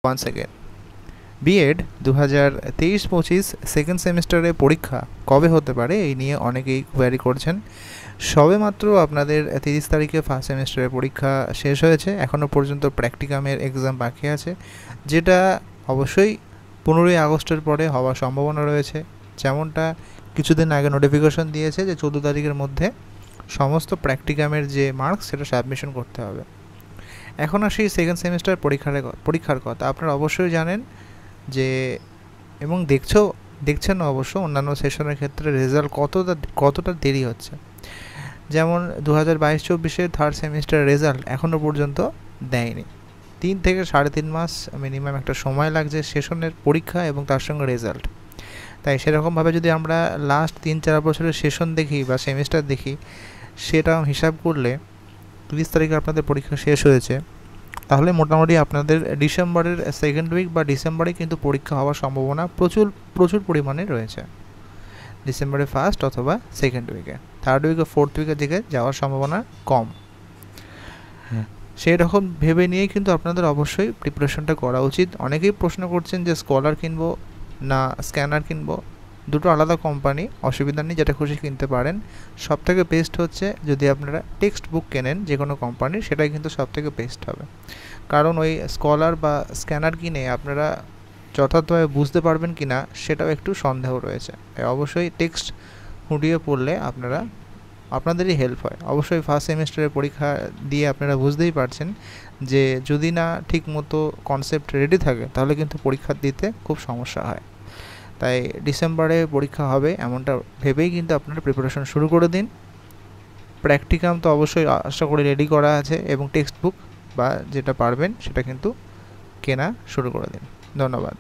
Once again B Ed 2023-25 second সেমিস্টারে পরীক্ষা কবে হতে পারে এই নিয়ে অনেকেই কোয়ারি করছেন। সবে মাত্র আপনাদের 30 তারিখে ফার্স্ট সেমিস্টারের পরীক্ষা শেষ হয়েছে, এখনও পর্যন্ত প্র্যাকটিকামের এক্সাম বাকি আছে, যেটা অবশ্যই 15ই আগস্টের পরে হওয়ার সম্ভাবনা রয়েছে। যেমনটা কিছুদিন আগে নোটিফিকেশন দিয়েছে যে 14 তারিখের মধ্যে সমস্ত প্র্যাকটিকামের যে মার্কস সেটা সাবমিশন করতে হবে। এখন আসি সেকেন্ড সেমিস্টার পরীক্ষার কথা। আপনারা অবশ্যই জানেন যে এবং দেখছেন অবশ্য অন্যান্য সেশনের ক্ষেত্রে রেজাল্ট কতটা দেরি হচ্ছে। যেমন 2022-24 থার্ড সেমিস্টার রেজাল্ট এখনও পর্যন্ত দেয়নি। 3 থেকে 3.5 মাস মিনিমাম একটা সময় লাগছে সেশনের পরীক্ষা এবং তার সঙ্গে রেজাল্ট। তাই সেরকমভাবে যদি আমরা লাস্ট 3-4 বছরের সেশন দেখি বা সেমিস্টার দেখি, সেটা হিসাব করলে 30 তারিখে আপনাদের পরীক্ষা শেষ হয়েছে, তাহলে মোটামুটি আপনাদের ডিসেম্বরের সেকেন্ড উইক বা ডিসেম্বরে কিন্তু পরীক্ষা হওয়ার সম্ভাবনা প্রচুর পরিমাণে রয়েছে। ডিসেম্বরে ফার্স্ট অথবা সেকেন্ড উইকে, থার্ড উইকে ফোর্থ উইকের দিকে যাওয়ার সম্ভাবনা কম। সেই রকম ভেবে নিয়েই কিন্তু আপনাদের অবশ্যই প্রিপারেশনটা করা উচিত। অনেকেই প্রশ্ন করছেন যে স্কলার কিনবো না স্ক্যানার কিনবো, দুটো আলাদা কোম্পানি, অসুবিধা নেই, যেটা খুশি কিনতে পারেন। সবথেকে বেস্ট হচ্ছে যদি আপনারা টেক্সট বুক কেনেন যে কোনো কোম্পানির, সেটাই কিন্তু সবথেকে বেস্ট হবে। কারণ ওই স্কলার বা স্ক্যানার কিনে আপনারা যথার্থভাবে বুঝতে পারবেন কি না সেটাও একটু সন্দেহ রয়েছে। অবশ্যই টেক্সট খুঁটিয়ে পড়লে আপনাদেরই হেল্প হয়। অবশ্যই ফার্স্ট সেমিস্টারের পরীক্ষা দিয়ে আপনারা বুঝতেই পারছেন যে যদি না ঠিক মতো কনসেপ্ট রেডি থাকে তাহলে কিন্তু পরীক্ষা দিতে খুব সমস্যা হয়। তাই ডিসেম্বরে পরীক্ষা হবে এমনটা ভেবেই কিন্তু আপনারা প্রিপারেশন শুরু করে দিন। প্র্যাকটিকাম তো অবশ্যই আশা করি রেডি করা আছে, এবং টেক্সট বুক বা যেটা পারবেন সেটা কিন্তু কেনা শুরু করে দিন। ধন্যবাদ।